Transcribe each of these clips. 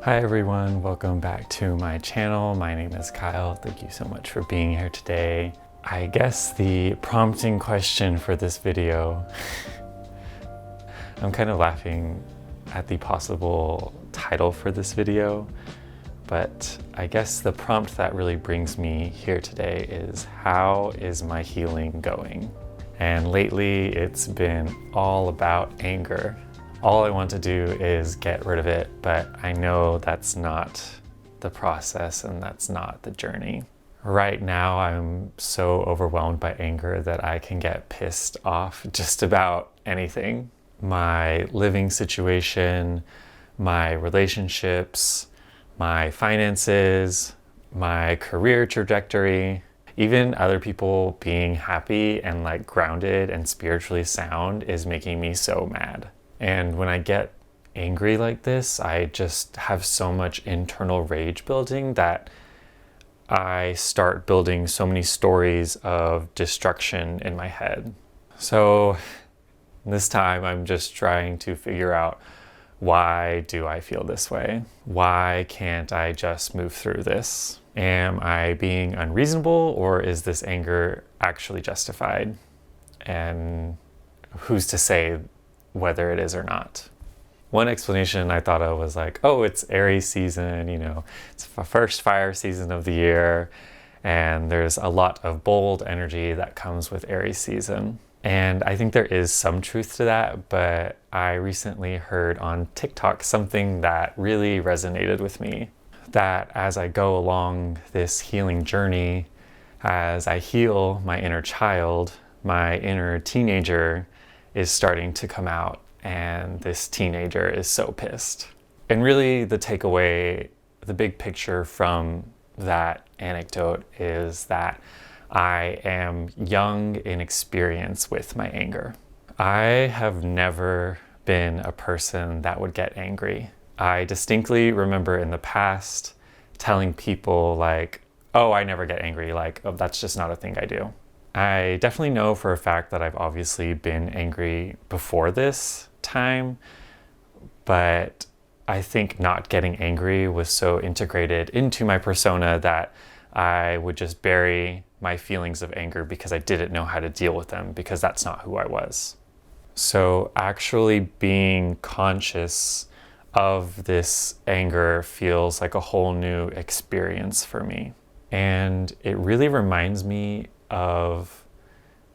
Hi everyone, welcome back to my channel. My name is Kyle. Thank you so much for being here today. I guess the prompting question for this video, I'm kind of laughing at the possible title for this video, but I guess the prompt that really brings me here today is, how is my healing going? And lately it's been all about anger. All I want to do is get rid of it, but I know that's not the process and that's not the journey. Right now, I'm so overwhelmed by anger that I can get pissed off just about anything. My living situation, my relationships, my finances, my career trajectory, even other people being happy and like grounded and spiritually sound is making me so mad. And when I get angry like this, I just have so much internal rage building that I start building so many stories of destruction in my head. So this time I'm just trying to figure out, why do I feel this way? Why can't I just move through this? Am I being unreasonable, or is this anger actually justified? And who's to say whether it is or not? One explanation I thought of was like, oh, it's Aries season, it's the first fire season of the year, and there's a lot of bold energy that comes with Aries season. And I think there is some truth to that, but I recently heard on TikTok something that really resonated with me. That as I go along this healing journey, as I heal my inner child, my inner teenager is starting to come out, and this teenager is so pissed. And really the takeaway, the big picture from that anecdote is that I am young in experience with my anger. I have never been a person that would get angry. I distinctly remember in the past telling people like, oh, I never get angry, like, oh, that's just not a thing I do. I definitely know for a fact that I've obviously been angry before this time, but I think not getting angry was so integrated into my persona that I would just bury my feelings of anger because I didn't know how to deal with them, because that's not who I was. So actually being conscious of this anger feels like a whole new experience for me. And it really reminds me of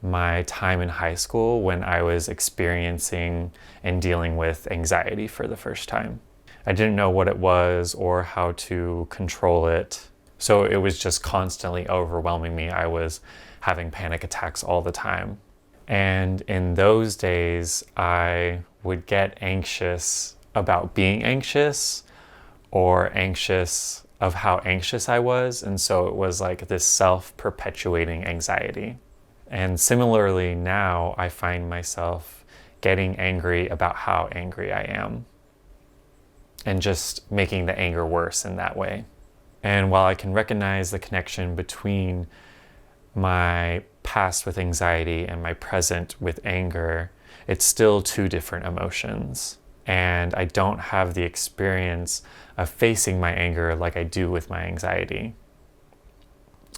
my time in high school when I was experiencing and dealing with anxiety for the first time. I didn't know what it was or how to control it. So it was just constantly overwhelming me. I was having panic attacks all the time. And in those days, I would get anxious about being anxious, or anxious of how anxious I was. And so it was like this self-perpetuating anxiety. And similarly now, I find myself getting angry about how angry I am, and just making the anger worse in that way. And while I can recognize the connection between my past with anxiety and my present with anger, it's still two different emotions. And I don't have the experience of facing my anger like I do with my anxiety.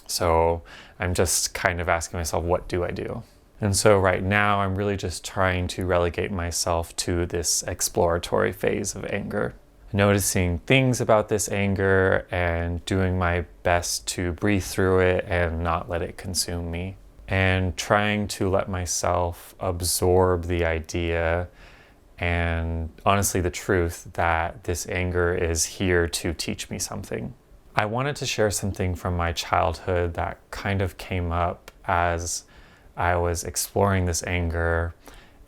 So I'm just kind of asking myself, what do I do? And so right now I'm really just trying to relegate myself to this exploratory phase of anger, noticing things about this anger and doing my best to breathe through it and not let it consume me, and trying to let myself absorb the idea and honestly the truth that this anger is here to teach me something. I wanted to share something from my childhood that kind of came up as I was exploring this anger,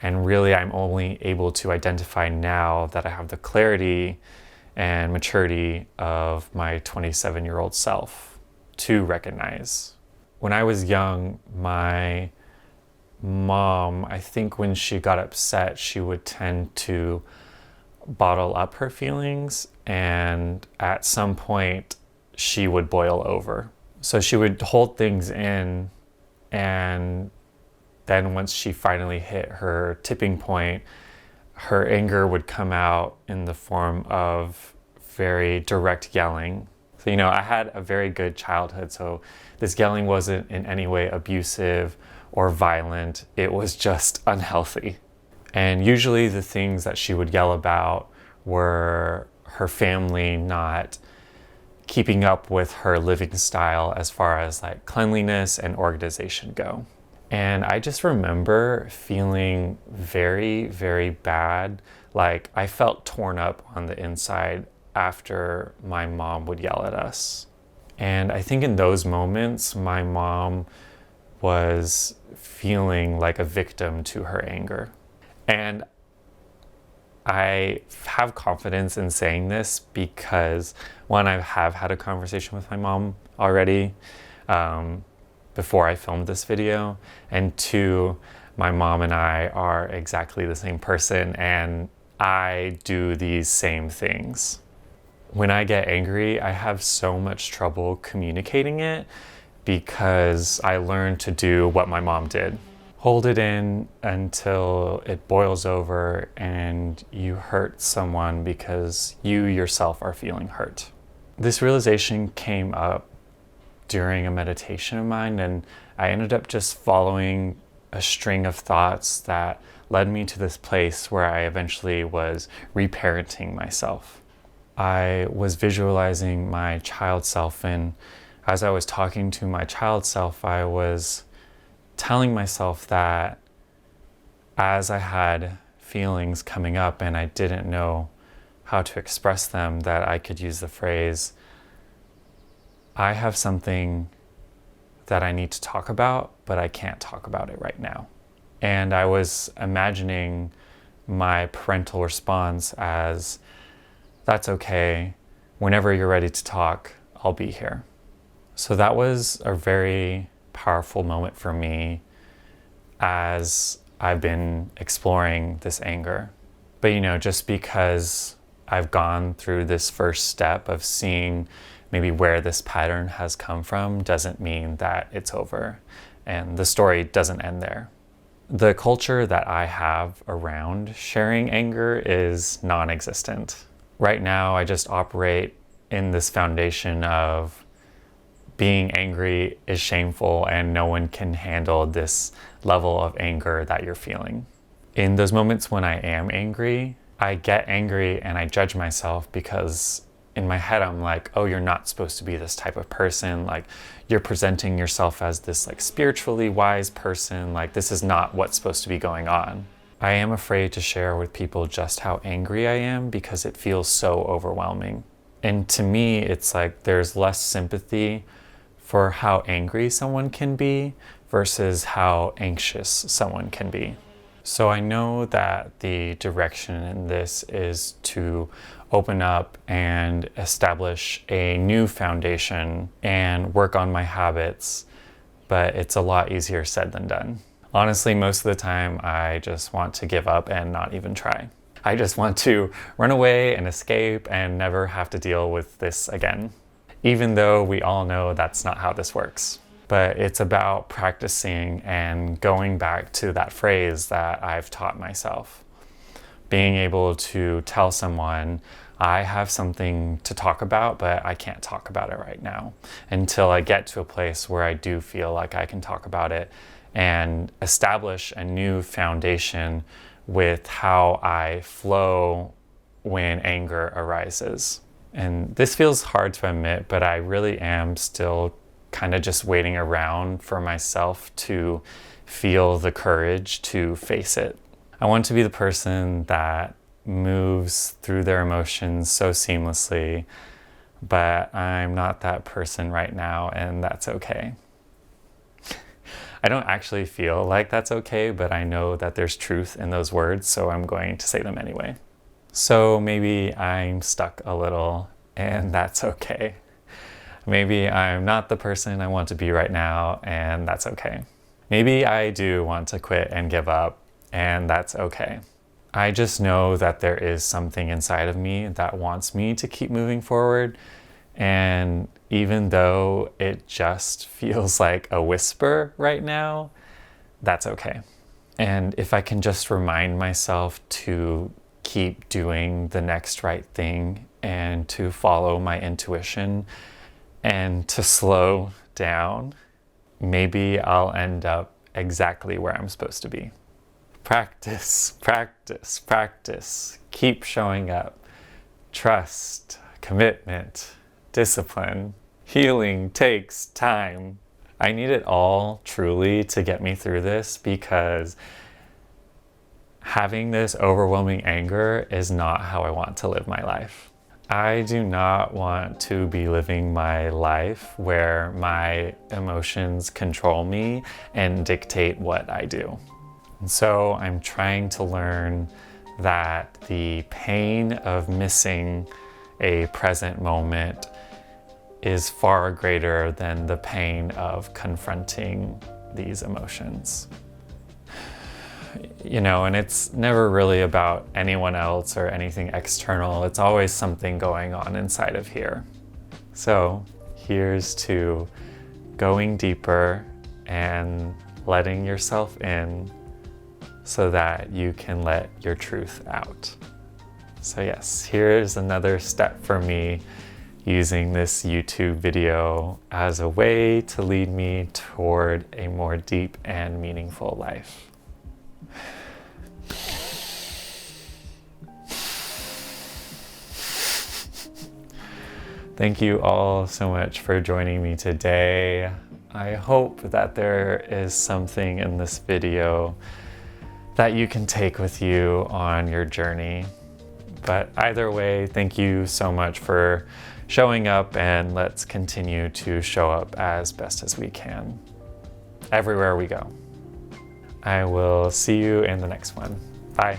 and really I'm only able to identify now that I have the clarity and maturity of my 27-year-old self to recognize. When I was young, my mom, I think when she got upset, she would tend to bottle up her feelings, and at some point she would boil over. So she would hold things in, and then once she finally hit her tipping point, her anger would come out in the form of very direct yelling. So, I had a very good childhood, so this yelling wasn't in any way abusive or violent. It was just unhealthy. And usually the things that she would yell about were her family not keeping up with her living style as far as like cleanliness and organization go. And I just remember feeling very, very bad. Like I felt torn up on the inside after my mom would yell at us. And I think in those moments, my mom was feeling like a victim to her anger. And I have confidence in saying this because one, I have had a conversation with my mom already before I filmed this video. And two, my mom and I are exactly the same person and I do these same things. When I get angry, I have so much trouble communicating it because I learned to do what my mom did. Hold it in until it boils over and you hurt someone because you yourself are feeling hurt. This realization came up during a meditation of mine, and I ended up just following a string of thoughts that led me to this place where I eventually was reparenting myself. I was visualizing my child self, and as I was talking to my child self, I was telling myself that as I had feelings coming up and I didn't know how to express them, that I could use the phrase, I have something that I need to talk about, but I can't talk about it right now. And I was imagining my parental response as, that's okay, whenever you're ready to talk, I'll be here. So that was a very powerful moment for me as I've been exploring this anger. But just because I've gone through this first step of seeing maybe where this pattern has come from doesn't mean that it's over, and the story doesn't end there. The culture that I have around sharing anger is non-existent. Right now, I just operate in this foundation of being angry is shameful and no one can handle this level of anger that you're feeling. In those moments when I am angry, I get angry and I judge myself because in my head I'm like, oh, you're not supposed to be this type of person. Like you're presenting yourself as this like spiritually wise person. Like this is not what's supposed to be going on. I am afraid to share with people just how angry I am because it feels so overwhelming. And to me, it's like there's less sympathy for how angry someone can be versus how anxious someone can be. So I know that the direction in this is to open up and establish a new foundation and work on my habits, but it's a lot easier said than done. Honestly, most of the time, I just want to give up and not even try. I just want to run away and escape and never have to deal with this again. Even though we all know that's not how this works. But it's about practicing and going back to that phrase that I've taught myself. Being able to tell someone, I have something to talk about, but I can't talk about it right now until I get to a place where I do feel like I can talk about it and establish a new foundation with how I flow when anger arises. And this feels hard to admit, but I really am still kind of just waiting around for myself to feel the courage to face it. I want to be the person that moves through their emotions so seamlessly, but I'm not that person right now, and that's okay. I don't actually feel like that's okay, but I know that there's truth in those words, so I'm going to say them anyway. So maybe I'm stuck a little, and that's okay. Maybe I'm not the person I want to be right now, and that's okay. Maybe I do want to quit and give up, and that's okay. I just know that there is something inside of me that wants me to keep moving forward, and even though it just feels like a whisper right now, that's okay. And if I can just remind myself to keep doing the next right thing and to follow my intuition and to slow down, maybe I'll end up exactly where I'm supposed to be. Practice, practice, practice. Keep showing up. Trust, commitment, discipline. Healing takes time. I need it all truly to get me through this, because having this overwhelming anger is not how I want to live my life. I do not want to be living my life where my emotions control me and dictate what I do. And so I'm trying to learn that the pain of missing a present moment is far greater than the pain of confronting these emotions. You know, and it's never really about anyone else or anything external. It's always something going on inside of here. So here's to going deeper and letting yourself in so that you can let your truth out. So yes, here's another step for me using this YouTube video as a way to lead me toward a more deep and meaningful life. Thank you all so much for joining me today. I hope that there is something in this video that you can take with you on your journey. But either way, thank you so much for showing up, and let's continue to show up as best as we can everywhere we go. I will see you in the next one. Bye.